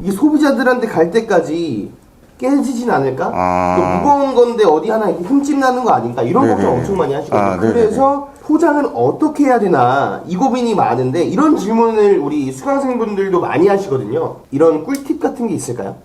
이게 소비자들한테 갈 때까지 깨지진 않을까? 또 무거운 건데 어디 하나 이렇게 흠집 나는 거 아닌가? 이런 걱정 엄청 많이 하시거든요. 그래서 포장은 어떻게 해야 되나? 이 고민이 많은데 이런 질문을 우리 수강생분들도 많이 하시거든요. 이런 꿀팁 같은 게 있을까요?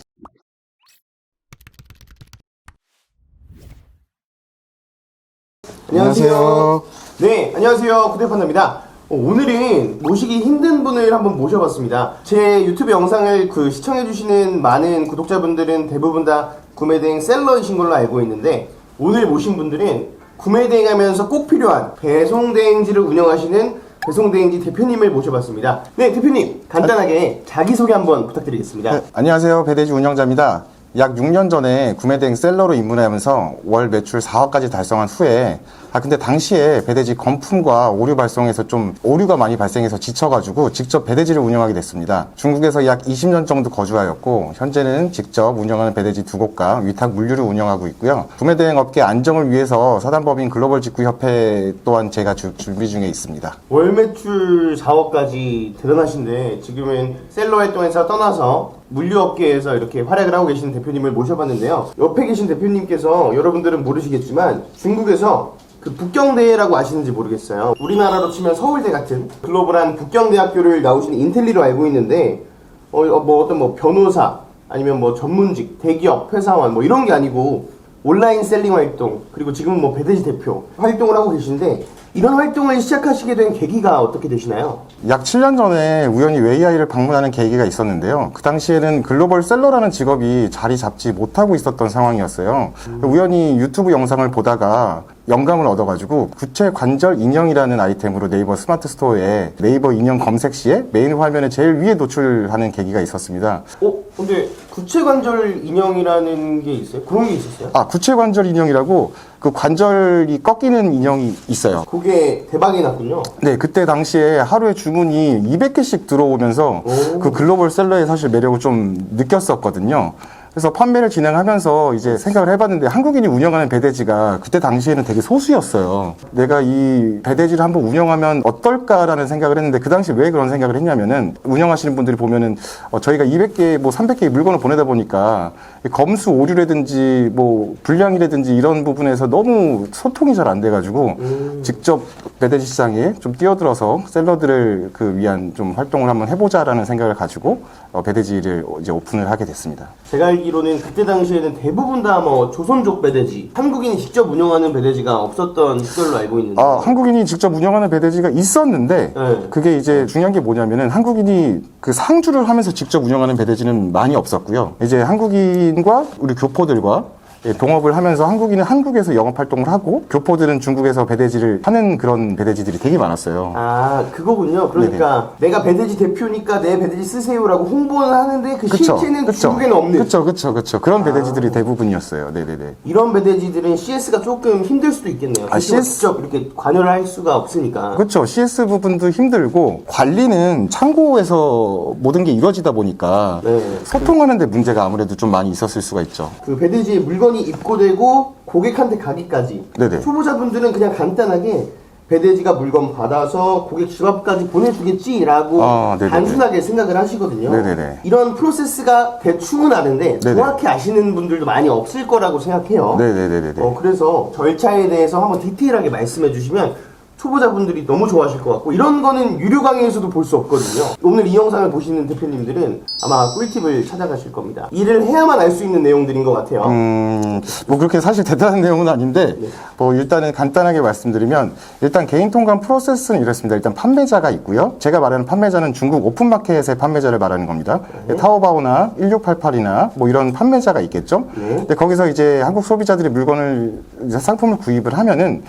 안녕하세요. 네, 안녕하세요. 구대판다입니다. 오늘은 모시기 힘든 분을 한번 모셔봤습니다. 제 유튜브 영상을 시청해주시는 많은 구독자분들은 대부분 다 구매대행 셀러이신 걸로 알고 있는데, 오늘 모신 분들은 구매대행 하면서 꼭 필요한 배송대행지를 운영하시는 배송대행지 대표님을 모셔봤습니다. 네, 대표님 간단하게 자기소개 한번 부탁드리겠습니다. 네, 안녕하세요. 배대지 운영자입니다. 약 6년 전에 구매대행 셀러로 입문하면서 월 매출 4억까지 달성한 후에 근데 당시에 배대지 건품과 오류 발송에서 좀 오류가 많이 발생해서 지쳐가지고 직접 배대지를 운영하게 됐습니다. 중국에서 약 20년 정도 거주하였고 현재는 직접 운영하는 배대지 2곳과 위탁 물류를 운영하고 있고요. 구매대행 업계 안정을 위해서 사단법인 글로벌직구협회 또한 제가 준비 중에 있습니다. 월 매출 4억까지 대단하신데 지금은 셀러 활동에서 떠나서 물류업계에서 이렇게 활약을 하고 계시는 대표님을 모셔봤는데요. 옆에 계신 대표님께서 여러분들은 모르시겠지만 중국에서 북경대라고 아시는지 모르겠어요. 우리나라로 치면 서울대 같은 글로벌한 북경대학교를 나오신 인텔리로 알고 있는데 어떤 변호사 아니면 전문직, 대기업, 회사원 이런 게 아니고 온라인 셀링 활동, 그리고 지금은 배대지 대표 활동을 하고 계신데, 이런 활동을 시작하시게 된 계기가 어떻게 되시나요? 약 7년 전에 우연히 웨이아이를 방문하는 계기가 있었는데요. 그 당시에는 글로벌 셀러라는 직업이 자리 잡지 못하고 있었던 상황이었어요. 우연히 유튜브 영상을 보다가 영감을 얻어가지고 구체 관절 인형이라는 아이템으로 네이버 스마트 스토어에 네이버 인형 검색 시에 메인 화면에 제일 위에 노출하는 계기가 있었습니다. 근데 구체 관절 인형이라는 게 있어요? 그런 게 있었어요? 구체 관절 인형이라고 그 관절이 꺾이는 인형이 있어요. 그게 대박이 났군요. 네, 그때 당시에 하루에 주문이 200개씩 들어오면서 그 글로벌 셀러의 사실 매력을 좀 느꼈었거든요. 그래서 판매를 진행하면서 이제 생각을 해봤는데, 한국인이 운영하는 배대지가 그때 당시에는 되게 소수였어요. 내가 이 배대지를 한번 운영하면 어떨까라는 생각을 했는데, 그 당시 왜 그런 생각을 했냐면은, 운영하시는 분들이 보면은 저희가 200개, 300개의 물건을 보내다 보니까 검수 오류라든지 불량이라든지 이런 부분에서 너무 소통이 잘 안 돼가지고 직접 배대지 시장에 좀 뛰어들어서 셀러들을 위한 좀 활동을 한번 해보자라는 생각을 가지고 배대지를 이제 오픈을 하게 됐습니다. 제가 알기로는 그때 당시에는 대부분 다 조선족 배대지, 한국인이 직접 운영하는 배대지가 없었던 시절로 알고 있는데. 한국인이 직접 운영하는 배대지가 있었는데, 네. 그게 이제 중요한 게 뭐냐면은 한국인이 상주를 하면서 직접 운영하는 배대지는 많이 없었고요. 이제 한국인과 우리 교포들과 동업을 하면서 한국인은 한국에서 영업 활동을 하고 교포들은 중국에서 배대지를 하는 그런 배대지들이 되게 많았어요. 그거군요. 그러니까 네네. 내가 배대지 대표니까 내 배대지 쓰세요라고 홍보는 하는데 실체는 중국에는 없는. 그쵸. 그런 배대지들이 대부분이었어요. 네네네. 이런 배대지들은 CS가 조금 힘들 수도 있겠네요. CS 직접 이렇게 관여를 할 수가 없으니까. 그렇죠. CS 부분도 힘들고 관리는 창고에서 모든 게 이루어지다 보니까 소통하는 데 문제가 아무래도 좀 많이 있었을 수가 있죠. 배대지의 물건이 입고되고 고객한테 가기까지. 네네. 초보자분들은 그냥 간단하게 배대지가 물건 받아서 고객 집 앞까지 보내주겠지라고 단순하게 생각을 하시거든요. 네네네. 이런 프로세스가 대충은 아는데 정확히 아시는 분들도 많이 없을 거라고 생각해요. 네네네. 그래서 절차에 대해서 한번 디테일하게 말씀해 주시면 초보자분들이 너무 좋아하실 것 같고, 이런 거는 유료 강의에서도 볼 수 없거든요. 오늘 이 영상을 보시는 대표님들은 아마 꿀팁을 찾아가실 겁니다. 일을 해야만 알 수 있는 내용들인 것 같아요. 그렇게 사실 대단한 내용은 아닌데, 일단은 간단하게 말씀드리면, 일단 개인 통관 프로세스는 이렇습니다. 일단 판매자가 있고요. 제가 말하는 판매자는 중국 오픈마켓의 판매자를 말하는 겁니다. 타오바오나 1688이나 이런 판매자가 있겠죠. 근데 거기서 이제 한국 소비자들이 상품을 구입을 하면은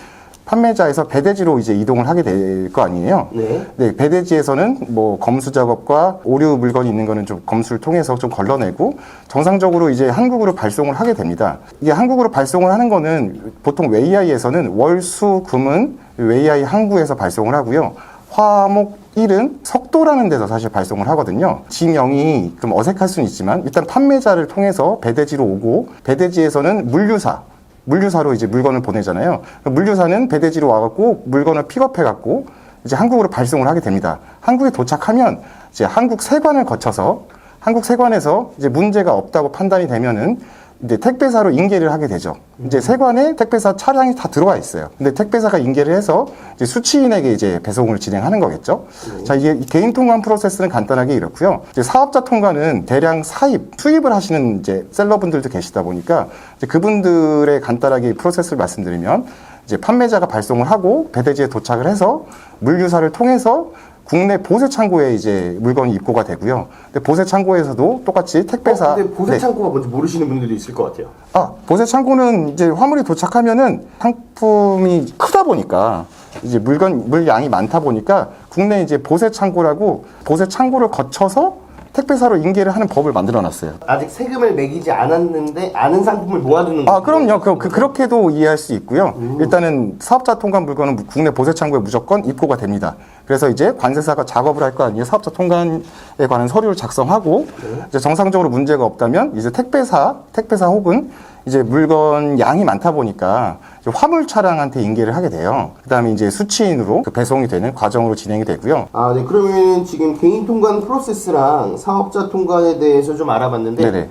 판매자에서 배대지로 이제 이동을 하게 될 거 아니에요. 네, 배대지에서는 검수 작업과 오류 물건이 있는 거는 좀 검수를 통해서 좀 걸러내고 정상적으로 이제 한국으로 발송을 하게 됩니다. 이게 한국으로 발송을 하는 거는 보통 웨이아이에서는 월, 수, 금은 웨이아이 항구에서 발송을 하고요. 화, 목, 일은 석도라는 데서 사실 발송을 하거든요. 지명이 좀 어색할 수는 있지만 일단 판매자를 통해서 배대지로 오고, 배대지에서는 물류사로 이제 물건을 보내잖아요. 물류사는 배대지로 와갖고 물건을 픽업해갖고 이제 한국으로 발송을 하게 됩니다. 한국에 도착하면 이제 한국 세관을 거쳐서 한국 세관에서 이제 문제가 없다고 판단이 되면은 이제 택배사로 인계를 하게 되죠. 이제 세관에 택배사 차량이 다 들어와 있어요. 근데 택배사가 인계를 해서 이제 수취인에게 이제 배송을 진행하는 거겠죠. 자, 이게 개인 통관 프로세스는 간단하게 이렇고요. 이제 사업자 통관은 대량 수입을 하시는 이제 셀러분들도 계시다 보니까 이제 그분들의 간단하게 프로세스를 말씀드리면 이제 판매자가 발송을 하고 배대지에 도착을 해서 물류사를 통해서 국내 보세 창고에 이제 물건이 입고가 되고요. 근데 보세 창고에서도 똑같이 택배사. 근데 보세 창고가 뭔지 모르시는 분들도 있을 것 같아요. 보세 창고는 이제 화물이 도착하면은 상품이 크다 보니까 이제 물량이 많다 보니까 국내 이제 보세 창고라고 보세 창고를 거쳐서 택배사로 인계를 하는 법을 만들어 놨어요. 아직 세금을 매기지 않았는데 아는 상품을 모아두는 거죠. 그럼요. 그렇게도 이해할 수 있고요. 일단은 사업자 통관 물건은 국내 보세 창고에 무조건 입고가 됩니다. 그래서 이제 관세사가 작업을 할 거 아니에요. 사업자 통관에 관한 서류를 작성하고 이제 정상적으로 문제가 없다면 이제 택배사 혹은 이제 물건 양이 많다 보니까 이제 화물 차량한테 인계를 하게 돼요. 그다음에 이제 수취인으로 그 배송이 되는 과정으로 진행이 되고요. 네. 그러면 지금 개인 통관 프로세스랑 사업자 통관에 대해서 좀 알아봤는데 네네.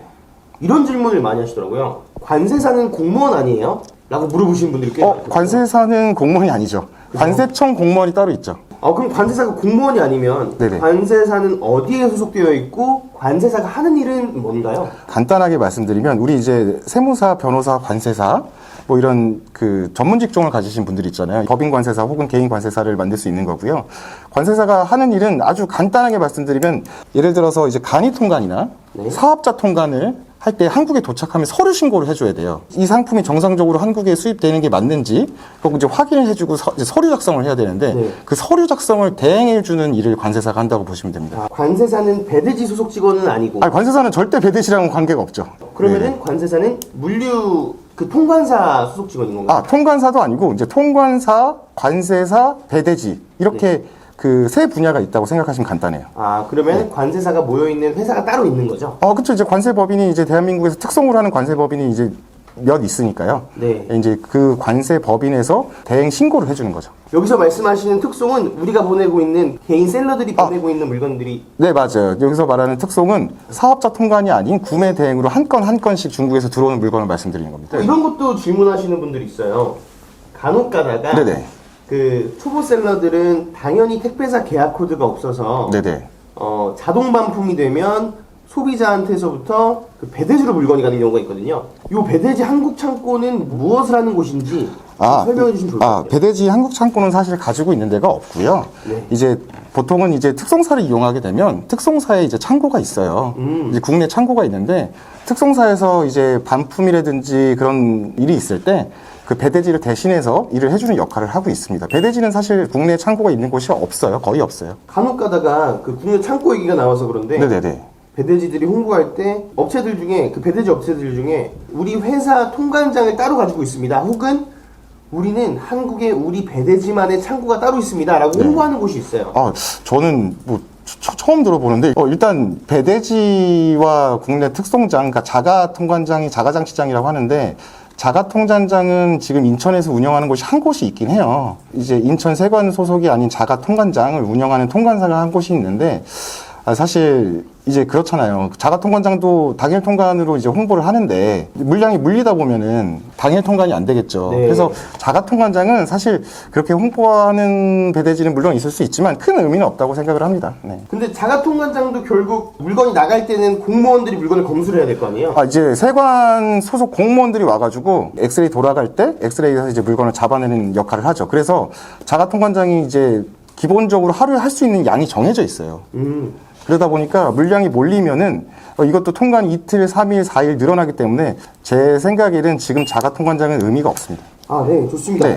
이런 질문을 많이 하시더라고요. 관세사는 공무원 아니에요? 라고 물어보시는 분들이 꽤 많거든요. 관세사는 공무원이 아니죠. 관세청 공무원이 따로 있죠. 그럼 관세사가 공무원이 아니면 네네. 관세사는 어디에 소속되어 있고 관세사가 하는 일은 뭔가요? 간단하게 말씀드리면 우리 이제 세무사, 변호사, 관세사 뭐 이런 그 전문 직종을 가지신 분들이 있잖아요. 법인 관세사 혹은 개인 관세사를 만들 수 있는 거고요. 관세사가 하는 일은 아주 간단하게 말씀드리면 예를 들어서 이제 간이 통관이나 사업자 통관을 할 때 한국에 도착하면 서류 신고를 해줘야 돼요. 이 상품이 정상적으로 한국에 수입되는 게 맞는지 그거 이제 확인을 해주고 이제 서류 작성을 해야 되는데 그 서류 작성을 대행해주는 일을 관세사가 한다고 보시면 됩니다. 관세사는 배대지 소속 직원은 아니고 관세사는 절대 배대지랑은 관계가 없죠. 그러면은 관세사는 물류 그 통관사 소속 직원인 건가요? 통관사도 아니고 이제 통관사, 관세사, 배대지 이렇게 그 세 분야가 있다고 생각하시면 간단해요. 그러면 관세사가 모여 있는 회사가 따로 있는 거죠? 그렇죠. 이제 관세법인이 이제 대한민국에서 특성으로 하는 관세법인이 이제 몇 있으니까요. 네. 이제 그 관세법인에서 대행 신고를 해주는 거죠. 여기서 말씀하시는 특송은 우리가 보내고 있는 개인 셀러들이 보내고 있는 물건들이 네, 맞아요. 여기서 말하는 특송은 사업자 통관이 아닌 구매 대행으로 한 건 한 건씩 중국에서 들어오는 물건을 말씀드리는 겁니다. 이런 것도 질문하시는 분들이 있어요. 간혹 가다가 네네. 그 초보 셀러들은 당연히 택배사 계약 코드가 없어서 네네. 자동 반품이 되면 소비자한테서부터 그 배대지로 물건이 가는 경우가 있거든요. 이 배대지 한국 창고는 무엇을 하는 곳인지 설명해 주시면 좋을 것 같아요. 배대지 한국 창고는 사실 가지고 있는 데가 없고요. 이제 보통은 이제 특송사를 이용하게 되면 특송사에 이제 창고가 있어요. 이제 국내 창고가 있는데 특송사에서 이제 반품이라든지 그런 일이 있을 때 그 배대지를 대신해서 일을 해주는 역할을 하고 있습니다. 배대지는 사실 국내 창고가 있는 곳이 없어요. 거의 없어요. 간혹 가다가 그 국내 창고 얘기가 나와서 그런데 네네네. 배대지들이 홍보할 때 업체들 중에 그 배대지 업체들 중에 우리 회사 통관장을 따로 가지고 있습니다. 혹은 우리는 한국에 우리 배대지만의 창고가 따로 있습니다. 라고 홍보하는 곳이 있어요. 저는 뭐 처음 들어보는데 일단 배대지와 국내 특송장, 그러니까 자가통관장이 자가장치장이라고 하는데 자가통관장은 지금 인천에서 운영하는 곳이 한 곳이 있긴 해요. 이제 인천 세관 소속이 아닌 자가통관장을 운영하는 통관사가 한 곳이 있는데 사실 이제 그렇잖아요. 자가통관장도 당일 통관으로 이제 홍보를 하는데 물량이 물리다 보면은 당일 통관이 안 되겠죠. 그래서 자가통관장은 사실 그렇게 홍보하는 배대지는 물론 있을 수 있지만 큰 의미는 없다고 생각을 합니다. 근데 자가통관장도 결국 물건이 나갈 때는 공무원들이 물건을 검수를 해야 될 거 아니에요? 이제 세관 소속 공무원들이 와가지고 엑스레이 돌아갈 때 엑스레이에서 이제 물건을 잡아내는 역할을 하죠. 그래서 자가통관장이 이제 기본적으로 하루에 할 수 있는 양이 정해져 있어요. 그러다 보니까 물량이 몰리면은 이것도 통관 이틀, 3일, 4일 늘어나기 때문에 제 생각에는 지금 자가통관장은 의미가 없습니다. 네, 좋습니다.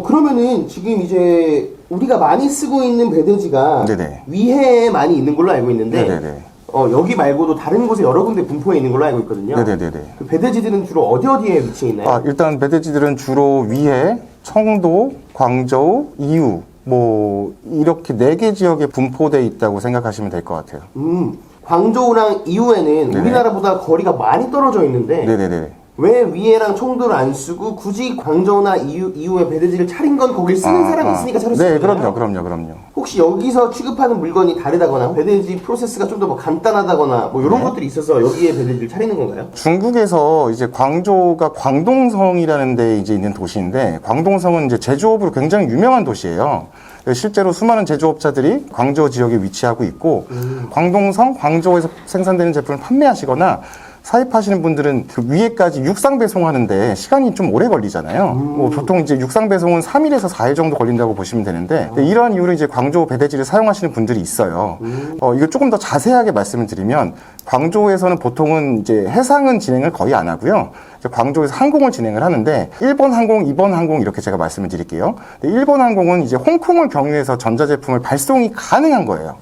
그러면은 지금 이제 우리가 많이 쓰고 있는 배대지가 위해에 많이 있는 걸로 알고 있는데 여기 말고도 다른 곳에 여러 군데 분포해 있는 걸로 알고 있거든요. 그 배대지들은 주로 어디에 위치해 있나요? 일단 배대지들은 주로 위해, 청도, 광저우, 이유 뭐 이렇게 4개 지역에 분포되어 있다고 생각하시면 될 것 같아요. 광저우랑 이후에는 우리나라보다 거리가 많이 떨어져 있는데 왜 위에랑 청도를 안 쓰고 굳이 광저우나 이후에 배대지를 차린 건 거길 쓰는 사람이 있으니까 차렸을 거예요. 그럼요. 혹시 여기서 취급하는 물건이 다르다거나 배대지 프로세스가 좀 더 뭐 간단하다거나 뭐 이런 것들이 있어서 여기에 배대지를 차리는 건가요? 중국에서 이제 광저우가 광동성이라는 데 이제 있는 도시인데, 광동성은 이제 제조업으로 굉장히 유명한 도시예요. 실제로 수많은 제조업자들이 광저우 지역에 위치하고 있고, 광동성, 광저우에서 생산되는 제품을 판매하시거나 사입하시는 분들은 그 위에까지 육상 배송하는데 시간이 좀 오래 걸리잖아요. 뭐 보통 이제 육상 배송은 3일에서 4일 정도 걸린다고 보시면 되는데, 이러한 이유로 이제 광저우 배대지를 사용하시는 분들이 있어요. 이거 조금 더 자세하게 말씀을 드리면, 광저우에서는 보통은 이제 해상은 진행을 거의 안 하고요. 이제 광저우에서 항공을 진행을 하는데, 일본 항공, 이번 항공 이렇게 제가 말씀을 드릴게요. 일본 항공은 이제 홍콩을 경유해서 전자제품을 발송이 가능한 거예요.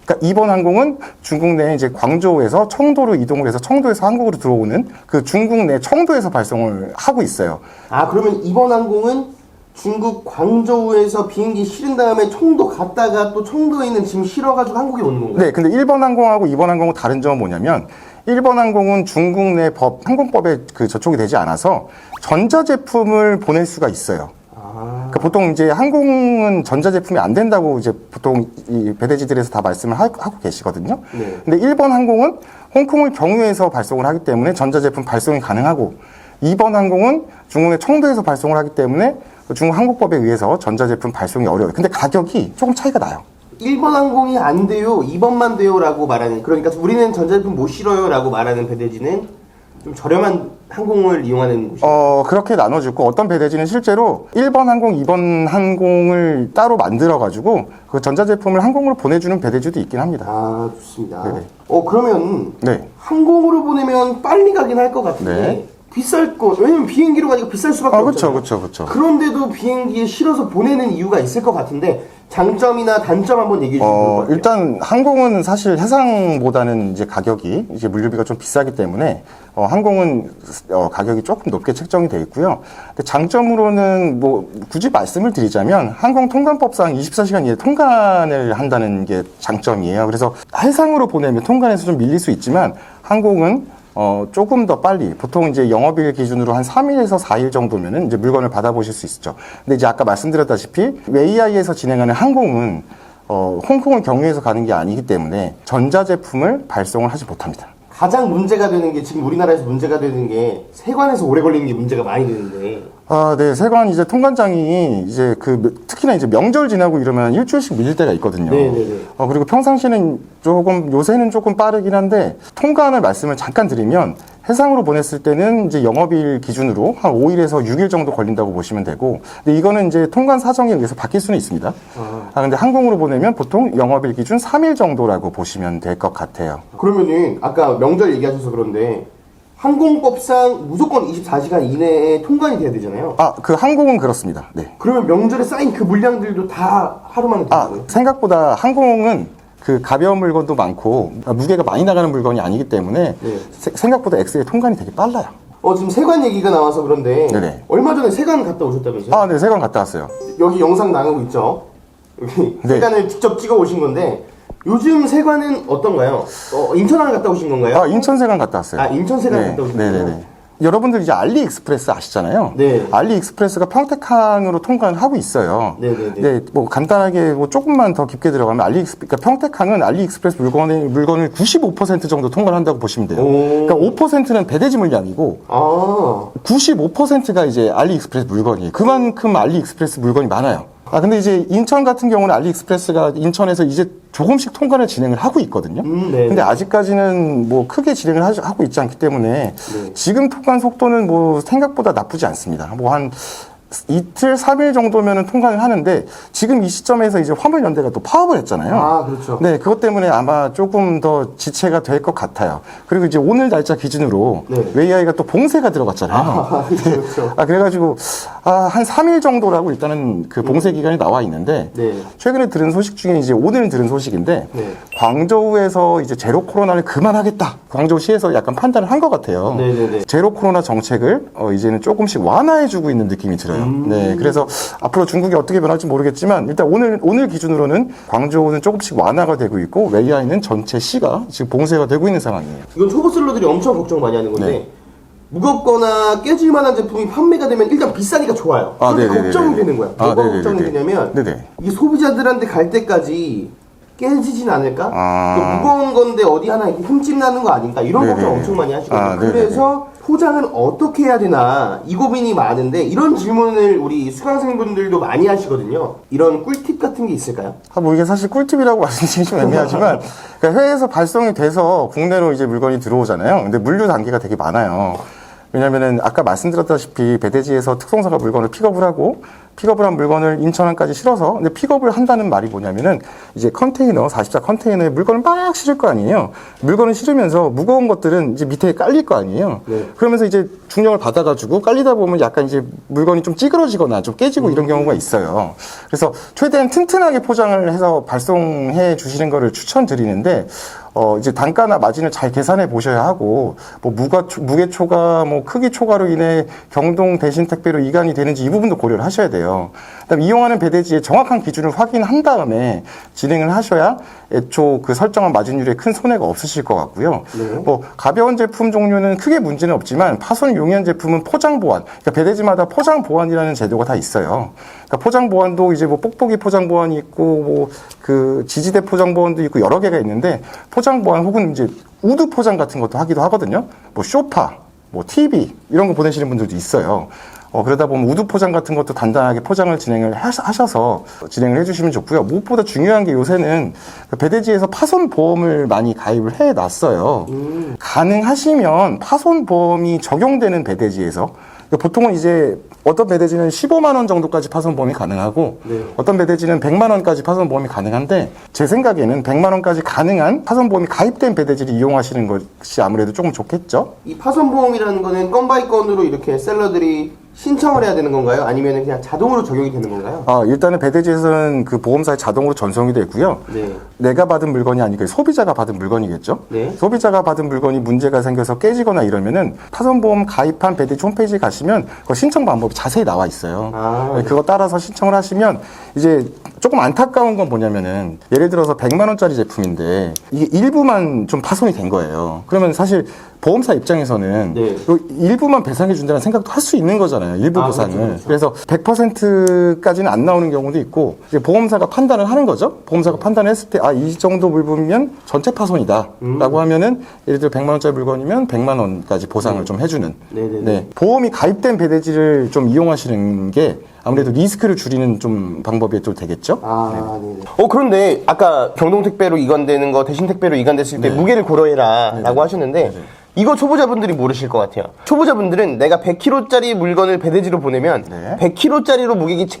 그러니까 이번 항공은 중국 내 이제 광저우에서 청도로 이동을 해서 청도에서 한국으로 들어오는 그 중국 내 청도에서 발송을 하고 있어요. 아, 그러면 이번 항공은 중국 광저우에서 비행기 실은 다음에 청도 갔다가 또 청도에 있는 짐 실어가지고 한국에 오는 건가요? 네, 근데 일본 항공하고 이번 항공은 다른 점은 뭐냐면, 일본 항공은 중국 내 항공법에 그 저촉이 되지 않아서 전자제품을 보낼 수가 있어요. 그러니까 보통 이제 항공은 전자제품이 안 된다고 이제 보통 이 배대지들에서 다 말씀을 하고 계시거든요. 네. 근데 일본 항공은 홍콩을 경유해서 발송을 하기 때문에 전자제품 발송이 가능하고, 이번 항공은 중국의 청도에서 발송을 하기 때문에 중국 항공법에 의해서 전자제품 발송이 어려워요. 근데 가격이 조금 차이가 나요. 1번 항공이 안 돼요, 2번만 돼요 라고 말하는, 그러니까 우리는 전자제품 못 실어요 라고 말하는 배대지는 좀 저렴한 항공을 이용하는 곳이에요. 그렇게 나눠주고, 어떤 배대지는 실제로 1번 항공, 2번 항공을 따로 만들어가지고 그 전자제품을 항공으로 보내주는 배대지도 있긴 합니다. 아, 좋습니다. 네네. 그러면 네. 항공으로 보내면 빨리 가긴 할 것 같은데 네. 비쌀 거, 왜냐면 비행기로 가니까 비쌀 수밖에 없잖아요. 그렇죠. 그런데도 비행기에 실어서 보내는 이유가 있을 것 같은데, 장점이나 단점 한번 얘기해 주시면 좋을 것 같아요. 일단 항공은 사실 해상보다는 이제 가격이 이제 물류비가 좀 비싸기 때문에 항공은 가격이 조금 높게 책정이 돼 있고요. 근데 장점으로는 뭐 굳이 말씀을 드리자면, 항공 통관법상 24시간 이내 통관을 한다는 게 장점이에요. 그래서 해상으로 보내면 통관에서 좀 밀릴 수 있지만, 항공은 조금 더 빨리, 보통 이제 영업일 기준으로 한 3일에서 4일 정도면은 이제 물건을 받아보실 수 있죠. 근데 이제 아까 말씀드렸다시피 웨이아이에서 진행하는 항공은 홍콩을 경유해서 가는 게 아니기 때문에 전자제품을 발송을 하지 못합니다. 가장 문제가 되는 게, 지금 우리나라에서 문제가 되는 게 세관에서 오래 걸리는 게 문제가 많이 되는데. 네. 세관 이제 통관장이 이제 특히나 이제 명절 지나고 이러면 일주일씩 밀릴 때가 있거든요. 네네네. 그리고 평상시에는 요새는 조금 빠르긴 한데, 통관을 말씀을 잠깐 드리면, 해상으로 보냈을 때는 이제 영업일 기준으로 한 5일에서 6일 정도 걸린다고 보시면 되고, 근데 이거는 이제 통관 사정에 의해서 바뀔 수는 있습니다. 근데 항공으로 보내면 보통 영업일 기준 3일 정도라고 보시면 될 것 같아요. 그러면은 아까 명절 얘기하셔서 그런데 항공법상 무조건 24시간 이내에 통관이 돼야 되잖아요. 그 항공은 그렇습니다. 네. 그러면 명절에 쌓인 그 물량들도 다 하루 만에 되는 거예요? 생각보다 항공은 그 가벼운 물건도 많고 무게가 많이 나가는 물건이 아니기 때문에 네. 생각보다 엑스레이 통관이 되게 빨라요. 지금 세관 얘기가 나와서 그런데 네네. 얼마 전에 세관 갔다 오셨다면서요? 네, 세관 갔다 왔어요. 여기 영상 나가고 있죠? 여기 네. 세관을 직접 찍어 오신 건데, 요즘 세관은 어떤가요? 인천항 갔다 오신 건가요? 인천 세관 갔다 왔어요. 인천 세관 갔다 오신 거예요? 네네네. 여러분들 이제 알리익스프레스 아시잖아요. 네. 알리익스프레스가 평택항으로 통관을 하고 있어요. 네네네. 네, 뭐 간단하게 뭐 조금만 더 깊게 들어가면 그러니까 평택항은 알리익스프레스 물건을 95% 정도 통관한다고 보시면 돼요. 그러니까 5%는 배대지 물량이고, 95%가 이제 알리익스프레스 물건이에요. 그만큼 알리익스프레스 물건이 많아요. 근데 이제 인천 같은 경우는 알리익스프레스가 인천에서 이제 조금씩 통관을 진행을 하고 있거든요. 네. 근데 아직까지는 뭐 크게 진행을 하고 있지 않기 때문에 네. 지금 통관 속도는 뭐 생각보다 나쁘지 않습니다. 뭐 한 이틀, 3일 정도면은 통관을 하는데, 지금 이 시점에서 이제 화물연대가 또 파업을 했잖아요. 그렇죠. 네, 그것 때문에 아마 조금 더 지체가 될 것 같아요. 그리고 이제 오늘 날짜 기준으로 네. 웨이아이가 또 봉쇄가 들어갔잖아요. 그렇죠. 그래가지고 한 3일 정도라고 일단은 그 봉쇄 기간이 나와 있는데, 네. 최근에 들은 소식 중에 이제 오늘 들은 소식인데, 네. 광저우에서 이제 제로 코로나를 그만하겠다, 광저우시에서 약간 판단을 한 것 같아요. 네네네. 제로 코로나 정책을 이제는 조금씩 완화해주고 있는 느낌이 들어요. 네, 그래서 앞으로 중국이 어떻게 변할지 모르겠지만, 일단 오늘 기준으로는 광저우는 조금씩 완화가 되고 있고, 웨이아이는 전체 시가 지금 봉쇄가 되고 있는 상황이에요. 이건 초보슬러들이 엄청 걱정 많이 하는 건데, 네. 무겁거나 깨질 만한 제품이 판매가 되면 일단 비싸니까 좋아요. 아, 그런데 네네네네. 걱정이 되는 거야. 아, 뭐가 네네네네. 걱정이 되냐면 네네. 이게 소비자들한테 갈 때까지 깨지진 않을까? 아. 또 무거운 건데 어디 하나 이렇게 흠집 나는 거 아닌가? 이런 네네. 걱정 엄청 많이 하시거든요. 아, 네네네. 그래서 포장은 어떻게 해야 되나 이 고민이 많은데 이런 질문을 우리 수강생분들도 많이 하시거든요. 이런 꿀팁 같은 게 있을까요? 뭐 이게 사실 꿀팁이라고 말씀드리기 좀 애매하지만 그러니까 해외에서 발송이 돼서 국내로 이제 물건이 들어오잖아요. 근데 물류 단계가 되게 많아요. 왜냐면은 아까 말씀드렸다시피 배대지에서 특송사가 물건을 픽업을 하고 픽업을 한 물건을 인천항까지 실어서 근데 픽업을 한다는 말이 뭐냐면은 이제 컨테이너 44 컨테이너에 물건을 막 실을 거 아니에요. 물건을 실으면서 무거운 것들은 이제 밑에 깔릴 거 아니에요. 네. 그러면서 이제 중력을 받아가지고 깔리다 보면 약간 이제 물건이 좀 찌그러지거나 좀 깨지고 이런 경우가 있어요. 그래서 최대한 튼튼하게 포장을 해서 발송해 주시는 거를 추천드리는데 이제 단가나 마진을 잘 계산해 보셔야 하고, 뭐, 무게 초과, 뭐, 크기 초과로 인해 경동 대신 택배로 이관이 되는지 이 부분도 고려를 하셔야 돼요. 그다음 이용하는 배대지의 정확한 기준을 확인한 다음에 진행을 하셔야 애초 그 설정한 마진율에 큰 손해가 없으실 것 같고요. 네. 뭐, 가벼운 제품 종류는 크게 문제는 없지만 파손 용이한 제품은 포장 보완, 그러니까 배대지마다 포장 보완이라는 제도가 다 있어요. 그러니까 포장 보완도 이제 뭐, 뽁뽁이 포장 보완이 있고, 뭐, 그 지지대 포장 보완도 있고 여러 개가 있는데, 포장 보완 혹은 이제 우드 포장 같은 것도 하기도 하거든요. 뭐 쇼파, 뭐 TV 이런 거 보내시는 분들도 있어요. 그러다 보면 우드 포장 같은 것도 단단하게 포장을 진행을 하셔서 진행을 해주시면 좋고요. 무엇보다 중요한 게 요새는 배대지에서 파손 보험을 많이 가입을 해놨어요. 가능하시면 파손 보험이 적용되는 배대지에서 보통은 이제 어떤 배대지는 15만 원 정도까지 파손보험이 가능하고 네. 어떤 배대지는 100만 원까지 파손보험이 가능한데 제 생각에는 100만 원까지 가능한 파손보험이 가입된 배대지를 이용하시는 것이 아무래도 조금 좋겠죠. 이 파손보험이라는 거는 건 바이 건으로 이렇게 셀러들이 신청을 해야 되는 건가요? 아니면 그냥 자동으로 적용이 되는 건가요? 일단은 배대지에서는 그 보험사에 자동으로 전송이 되고요. 네. 내가 받은 물건이 아니고 소비자가 받은 물건이겠죠. 네. 소비자가 받은 물건이 문제가 생겨서 깨지거나 이러면은 파손보험 가입한 배대지 홈페이지에 가시면 그 신청 방법이 자세히 나와 있어요. 아. 그거 따라서 신청을 하시면 이제 조금 안타까운 건 뭐냐면은 예를 들어서 100만 원짜리 제품인데 이게 일부만 좀 파손이 된 거예요. 그러면 사실 보험사 입장에서는 네. 일부만 배상해 준다는 생각도 할 수 있는 거잖아요. 일부 보상을. 그렇죠. 그래서 100%까지는 안 나오는 경우도 있고 이제 보험사가 판단을 하는 거죠. 보험사가 판단을 했을 때 이 정도 물품이면 전체 파손이다 라고 하면은 예를 들어 100만 원짜리 물건이면 100만 원까지 보상을 좀 해주는. 네네네. 네. 보험이 가입된 배대지를 좀 이용하시는 게 아무래도 리스크를 줄이는 좀 방법이 또 되겠죠. 네네. 그런데 아까 경동택배로 이관되는 거 대신 택배로 이관됐을 때 무게를 고려해라 라고 하셨는데 이거 초보자분들이 모르실 것 같아요. 초보자분들은 내가 100kg짜리 물건을 배대지로 보내면 100kg짜리로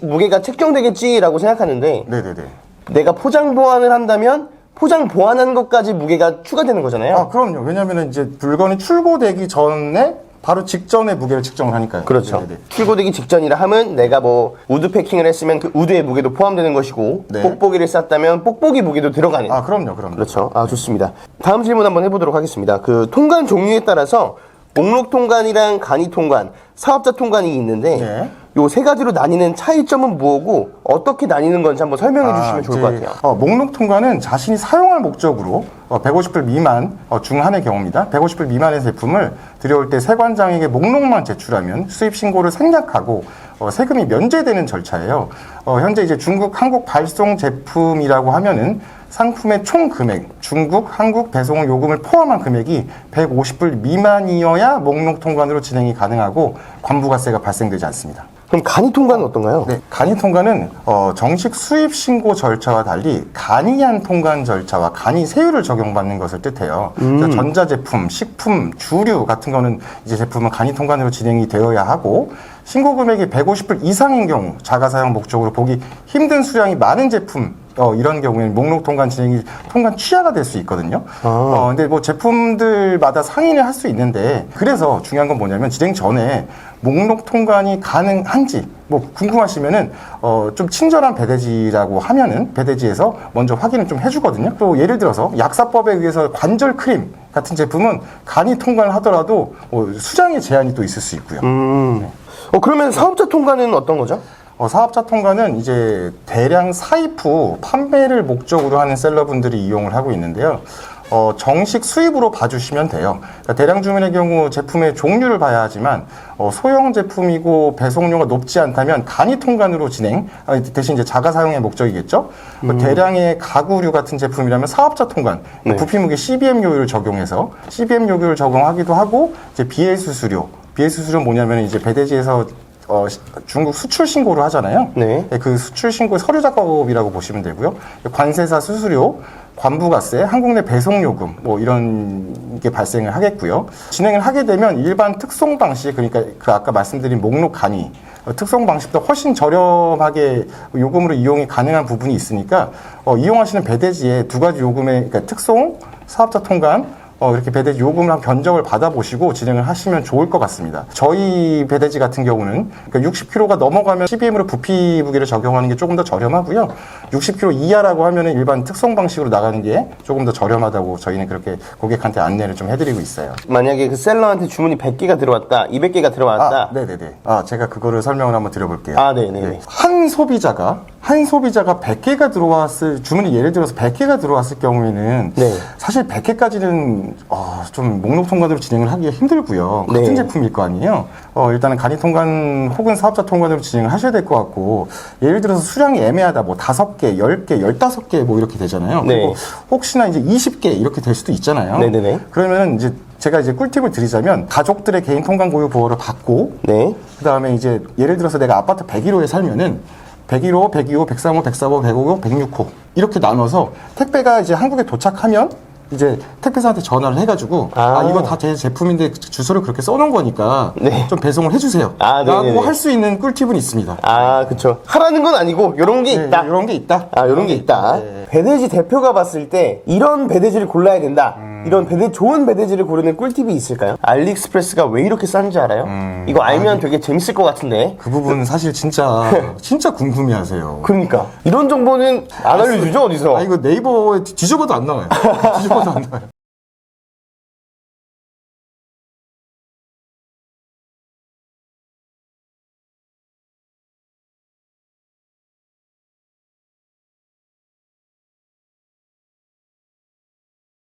무게가 책정되겠지라고 생각하는데 네네네. 내가 포장 보완을 한다면 포장 보완한 것까지 무게가 추가되는 거잖아요. 그럼요. 왜냐면은 이제 물건이 출고되기 전에 바로 직전에 무게를 측정을 하니까요. 그렇죠. 네네. 출고되기 직전이라 하면 내가 뭐 우드 패킹을 했으면 그 우드의 무게도 포함되는 것이고 네. 뽁뽁이를 쌌다면 뽁뽁이 무게도 들어가는. 그럼요. 그렇죠. 좋습니다. 다음 질문 한번 해보도록 하겠습니다. 그 통관 종류에 따라서 목록 통관이랑 간이 통관, 사업자 통관이 있는데 네. 요 세 가지로 나뉘는 차이점은 뭐고 어떻게 나뉘는 건지 한번 설명해 주시면 좋을 것 같아요. 목록 통관은 자신이 사용할 목적으로 150불 미만 중 한의 경우입니다. 150불 미만의 제품을 들여올 때 세관장에게 목록만 제출하면 수입 신고를 생략하고 세금이 면제되는 절차예요. 현재 이제 중국, 한국 발송 제품이라고 하면은 상품의 총 금액, 중국, 한국 배송 요금을 포함한 금액이 150불 미만이어야 목록 통관으로 진행이 가능하고 관부가세가 발생되지 않습니다. 그럼 간이 통관은 어떤가요? 네, 간이 통관은 정식 수입 신고 절차와 달리 간이한 통관 절차와 간이 세율을 적용받는 것을 뜻해요. 그래서 전자제품, 식품, 주류 같은 거는 이제 제품은 간이 통관으로 진행이 되어야 하고 신고 금액이 150불 이상인 경우 자가 사용 목적으로 보기 힘든 수량이 많은 제품 이런 경우에는 목록 통관 진행이 통관 취하가 될 수 있거든요. 근데 뭐 제품들마다 상인을 할 수 있는데 그래서 중요한 건 뭐냐면 진행 전에 목록 통관이 가능한지 뭐 궁금하시면은 좀 친절한 배대지라고 하면은 배대지에서 먼저 확인을 좀 해주거든요. 또 예를 들어서 약사법에 의해서 관절 크림 같은 제품은 간이 통관을 하더라도 수량의 제한이 또 있을 수 있고요. 그러면 사업자 통관은 어떤 거죠? 사업자 통관은 이제 대량 사입 후 판매를 목적으로 하는 셀러분들이 이용을 하고 있는데요. 정식 수입으로 봐주시면 돼요. 그러니까 대량 주문의 경우 제품의 종류를 봐야 하지만 소형 제품이고 배송료가 높지 않다면 간이 통관으로 진행, 대신 이제 자가 사용의 목적이겠죠. 대량의 가구류 같은 제품이라면 사업자 통관, 네. 부피 무게 CBM 요율을 적용해서 CBM 요율을 적용하기도 하고 이제 BL 수수료 뭐냐면 이제 배대지에서 중국 수출 신고를 하잖아요. 네. 그 수출 신고 서류 작업이라고 보시면 되고요. 관세사 수수료, 관부가세, 한국 내 배송 요금 뭐 이런 게 발생을 하겠고요. 진행을 하게 되면 일반 특송 방식, 그러니까 그 아까 말씀드린 목록 간이 특송 방식보다 훨씬 저렴하게 요금으로 이용이 가능한 부분이 있으니까 이용하시는 배대지에 두 가지 요금의 그러니까 특송, 사업자 통관 이렇게 배대지 요금을 한 견적을 받아보시고 진행을 하시면 좋을 것 같습니다. 저희 배대지 같은 경우는 그러니까 60kg가 넘어가면 CBM으로 부피 무게를 적용하는 게 조금 더 저렴하고요. 60kg 이하라고 하면은 일반 특송 방식으로 나가는 게 조금 더 저렴하다고 저희는 그렇게 고객한테 안내를 좀 해드리고 있어요. 만약에 그 셀러한테 주문이 100개가 들어왔다, 200개가 들어왔다. 네네네. 제가 그거를 설명을 한번 드려볼게요. 네네. 네. 한 소비자가 100개가 들어왔을, 주문이 예를 들어서 100개가 들어왔을 경우에는 네. 사실 100개까지는 좀 목록 통관으로 진행을 하기가 힘들고요. 같은 네. 제품일 거 아니에요. 일단은 간이 통관 혹은 사업자 통관으로 진행을 하셔야 될 것 같고, 예를 들어서 수량이 애매하다, 뭐 5개, 10개, 15개 뭐 이렇게 되잖아요. 네. 그리고 혹시나 이제 20개 이렇게 될 수도 있잖아요. 네네네. 그러면 이제 제가 이제 꿀팁을 드리자면 가족들의 개인 통관 고유 보호를 받고, 네. 그 다음에 이제 예를 들어서 내가 아파트 101호에 살면은 101호, 102호, 103호, 104호, 105호, 106호 이렇게 나눠서 택배가 이제 한국에 도착하면 이제 택배사한테 전화를 해가지고 이거 다 제 제품인데 주소를 그렇게 써놓은 거니까 네. 좀 배송을 해주세요 라고 할 수 있는 꿀팁은 있습니다. 그쵸. 하라는 건 아니고 요런 게 있다. 이런 게 있다. 요런 게 있다. 네. 배대지 대표가 봤을 때 이런 배대지를 골라야 된다. 이런 좋은 배대지를 고르는 꿀팁이 있을까요? 알리익스프레스가 왜 이렇게 싼지 알아요? 이거 알면 되게 재밌을 것 같은데. 그 부분 사실 진짜 궁금해하세요. 그러니까 이런 정보는 안 알려주죠, 어디서? 이거 네이버에 뒤져봐도 안 나와요. 뒤져봐도 안 나와요.